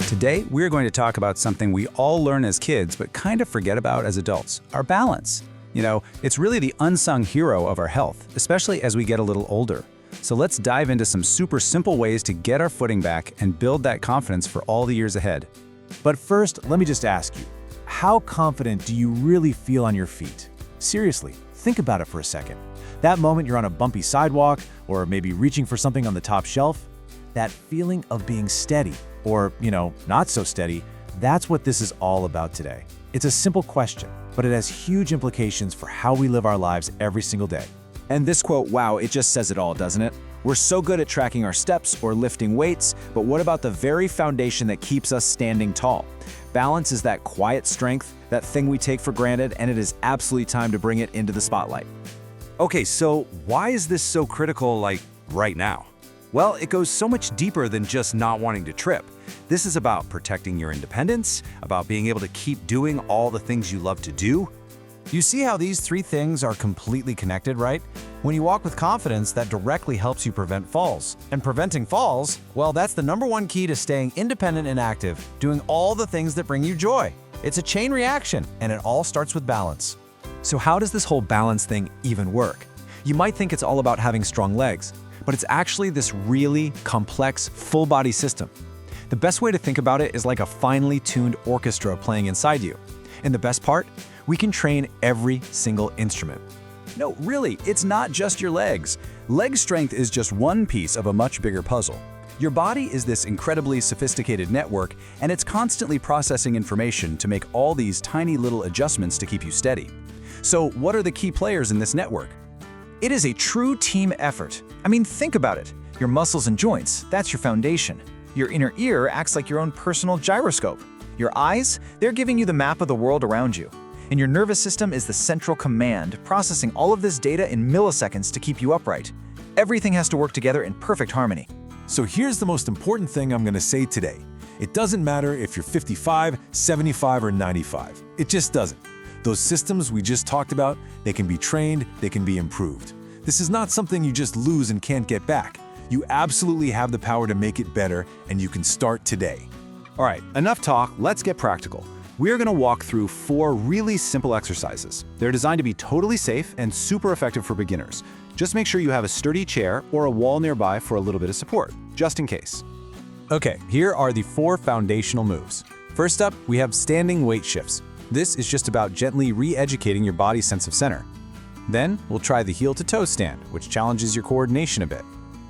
Today, we're going to talk about something we all learn as kids but kind of forget about as adults, our balance. It's really the unsung hero of our health, especially as we get a little older. So let's dive into some super simple ways to get our footing back and build that confidence for all the years ahead. But first, let me just ask you, how confident do you really feel on your feet? Seriously, think about it for a second. That moment you're on a bumpy sidewalk, or maybe reaching for something on the top shelf, that feeling of being steady, or, not so steady, that's what this is all about today. It's a simple question, but it has huge implications for how we live our lives every single day. And this quote, wow, it just says it all, doesn't it? We're so good at tracking our steps or lifting weights, but what about the very foundation that keeps us standing tall? Balance is that quiet strength, that thing we take for granted, and it is absolutely time to bring it into the spotlight. Okay, so why is this so critical, right now? Well, it goes so much deeper than just not wanting to trip. This is about protecting your independence, about being able to keep doing all the things you love to do. You see how these three things are completely connected, right? When you walk with confidence, that directly helps you prevent falls. And preventing falls, well, that's the #1 key to staying independent and active, doing all the things that bring you joy. It's a chain reaction, and it all starts with balance. So how does this whole balance thing even work? You might think it's all about having strong legs, but it's actually this really complex full-body system. The best way to think about it is like a finely tuned orchestra playing inside you. And the best part? We can train every single instrument. No, really, it's not just your legs. Leg strength is just one piece of a much bigger puzzle. Your body is this incredibly sophisticated network, and it's constantly processing information to make all these tiny little adjustments to keep you steady. So what are the key players in this network? It is a true team effort. Think about it. Your muscles and joints, that's your foundation. Your inner ear acts like your own personal gyroscope. Your eyes, they're giving you the map of the world around you. And your nervous system is the central command, processing all of this data in milliseconds to keep you upright. Everything has to work together in perfect harmony. So here's the most important thing I'm going to say today. It doesn't matter if you're 55, 75, or 95. It just doesn't. Those systems we just talked about, they can be trained, they can be improved. This is not something you just lose and can't get back. You absolutely have the power to make it better, and you can start today. All right, enough talk, let's get practical. We're going to walk through 4 really simple exercises. They're designed to be totally safe and super effective for beginners. Just make sure you have a sturdy chair or a wall nearby for a little bit of support, just in case. Okay, here are the 4 foundational moves. First up, we have standing weight shifts. This is just about gently re-educating your body's sense of center. Then, we'll try the heel-to-toe stand, which challenges your coordination a bit.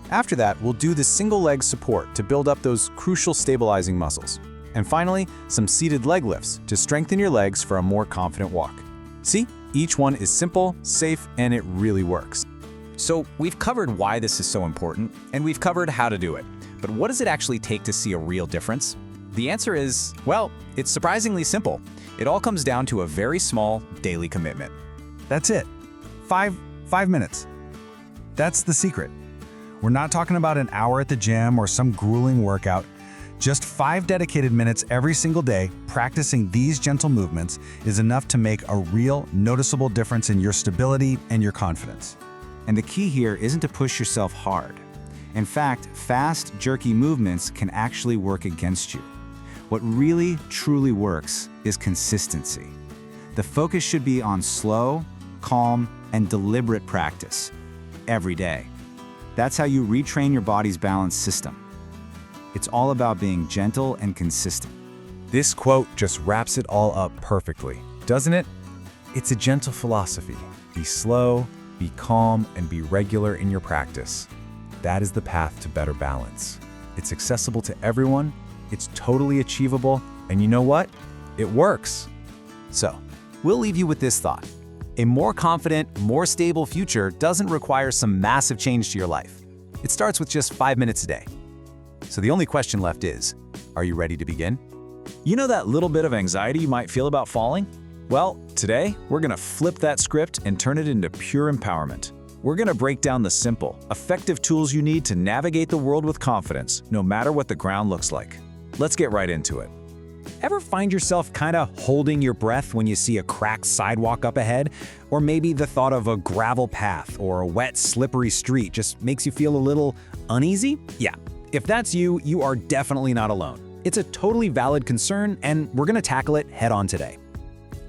After that, we'll do the single leg support to build up those crucial stabilizing muscles. And finally, some seated leg lifts to strengthen your legs for a more confident walk. See, each one is simple, safe, and it really works. So we've covered why this is so important, and we've covered how to do it. But what does it actually take to see a real difference? The answer is, well, it's surprisingly simple. It all comes down to a very small daily commitment. That's it. 5 minutes. That's the secret. We're not talking about an hour at the gym or some grueling workout. Just 5 dedicated minutes every single day practicing these gentle movements is enough to make a real, noticeable difference in your stability and your confidence. And the key here isn't to push yourself hard. In fact, fast, jerky movements can actually work against you. What really, truly works is consistency. The focus should be on slow, calm, and deliberate practice every day. That's how you retrain your body's balance system. It's all about being gentle and consistent. This quote just wraps it all up perfectly, doesn't it? It's a gentle philosophy. Be slow, be calm, and be regular in your practice. That is the path to better balance. It's accessible to everyone, it's totally achievable, and you know what? It works. So, we'll leave you with this thought. A more confident, more stable future doesn't require some massive change to your life. It starts with just 5 minutes a day. So the only question left is, are you ready to begin? You know that little bit of anxiety you might feel about falling? Well, today, we're gonna flip that script and turn it into pure empowerment. We're gonna break down the simple, effective tools you need to navigate the world with confidence, no matter what the ground looks like. Let's get right into it. Ever find yourself kinda holding your breath when you see a cracked sidewalk up ahead? Or maybe the thought of a gravel path or a wet, slippery street just makes you feel a little uneasy? Yeah, if that's you, you are definitely not alone. It's a totally valid concern, and we're gonna tackle it head on today.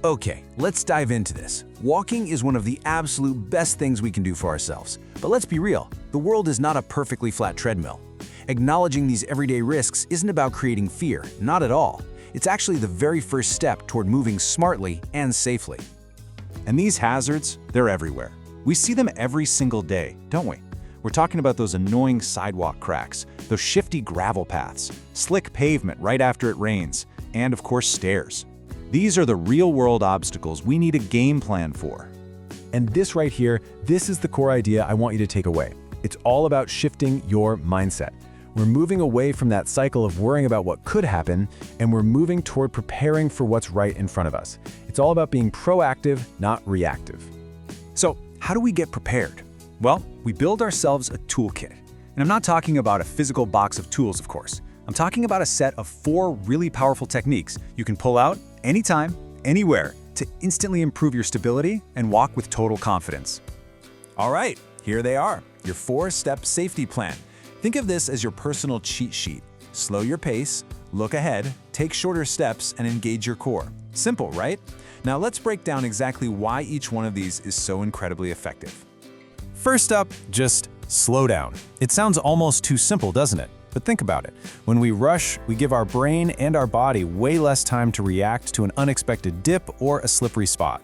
Okay, let's dive into this. Walking is one of the absolute best things we can do for ourselves. But let's be real, the world is not a perfectly flat treadmill. Acknowledging these everyday risks isn't about creating fear, not at all. It's actually the very first step toward moving smartly and safely. And these hazards, they're everywhere. We see them every single day, don't we? We're talking about those annoying sidewalk cracks, those shifty gravel paths, slick pavement right after it rains, and of course stairs. These are the real-world obstacles we need a game plan for. And this right here, this is the core idea I want you to take away. It's all about shifting your mindset. We're moving away from that cycle of worrying about what could happen, and we're moving toward preparing for what's right in front of us. It's all about being proactive, not reactive. So, how do we get prepared? Well, we build ourselves a toolkit. And I'm not talking about a physical box of tools, of course. I'm talking about a set of 4 really powerful techniques you can pull out anytime, anywhere, to instantly improve your stability and walk with total confidence. All right, here they are, your 4-step safety plan. Think of this as your personal cheat sheet. Slow your pace, look ahead, take shorter steps, and engage your core. Simple, right? Now let's break down exactly why each one of these is so incredibly effective. First up, just slow down. It sounds almost too simple, doesn't it? But think about it. When we rush, we give our brain and our body way less time to react to an unexpected dip or a slippery spot.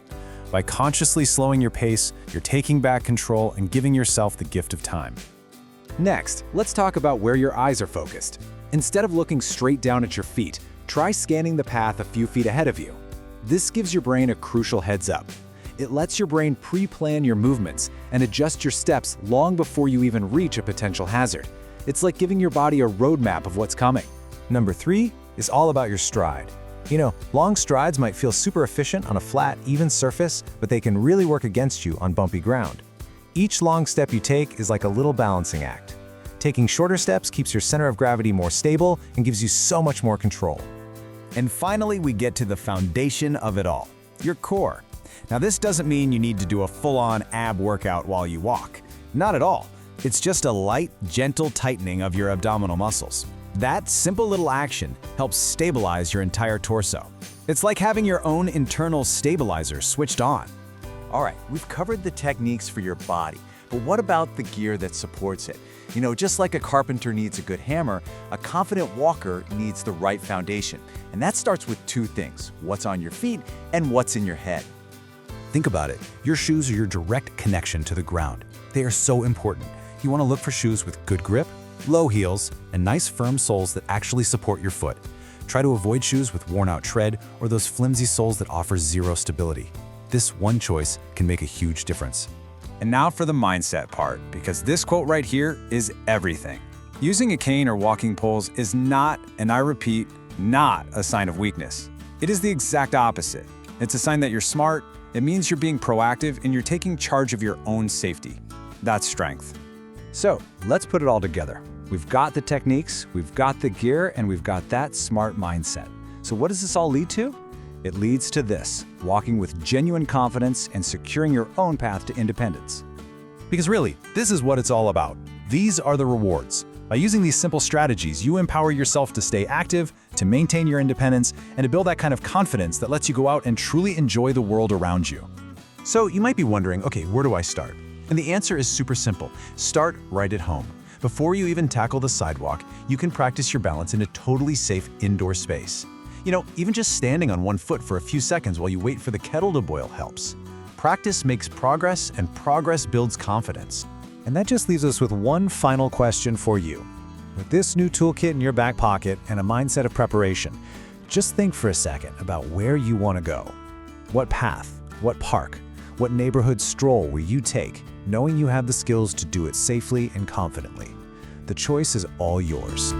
By consciously slowing your pace, you're taking back control and giving yourself the gift of time. Next, let's talk about where your eyes are focused. Instead of looking straight down at your feet, try scanning the path a few feet ahead of you. This gives your brain a crucial heads up. It lets your brain pre-plan your movements and adjust your steps long before you even reach a potential hazard. It's like giving your body a roadmap of what's coming. Number 3 is all about your stride. You know, long strides might feel super efficient on a flat, even surface, but they can really work against you on bumpy ground. Each long step you take is like a little balancing act. Taking shorter steps keeps your center of gravity more stable and gives you so much more control. And finally, we get to the foundation of it all, your core. Now, this doesn't mean you need to do a full-on ab workout while you walk. Not at all. It's just a light, gentle tightening of your abdominal muscles. That simple little action helps stabilize your entire torso. It's like having your own internal stabilizer switched on. All right, we've covered the techniques for your body, but what about the gear that supports it? You know, just like a carpenter needs a good hammer, a confident walker needs the right foundation. And that starts with 2 things: what's on your feet and what's in your head. Think about it. Your shoes are your direct connection to the ground. They are so important. You want to look for shoes with good grip, low heels, and nice firm soles that actually support your foot. Try to avoid shoes with worn-out tread or those flimsy soles that offer zero stability. This one choice can make a huge difference. And now for the mindset part, because this quote right here is everything. Using a cane or walking poles is not, and I repeat, not a sign of weakness. It is the exact opposite. It's a sign that you're smart, it means you're being proactive, and you're taking charge of your own safety. That's strength. So, let's put it all together. We've got the techniques, we've got the gear, and we've got that smart mindset. So what does this all lead to? It leads to this: walking with genuine confidence and securing your own path to independence. Because really, this is what it's all about. These are the rewards. By using these simple strategies, you empower yourself to stay active, to maintain your independence, and to build that kind of confidence that lets you go out and truly enjoy the world around you. So you might be wondering, okay, where do I start? And the answer is super simple. Start right at home. Before you even tackle the sidewalk, you can practice your balance in a totally safe indoor space. You know, even just standing on one foot for a few seconds while you wait for the kettle to boil helps. Practice makes progress, and progress builds confidence. And that just leaves us with one final question for you. With this new toolkit in your back pocket and a mindset of preparation, just think for a second about where you want to go. What path, what park, what neighborhood stroll will you take, knowing you have the skills to do it safely and confidently? The choice is all yours.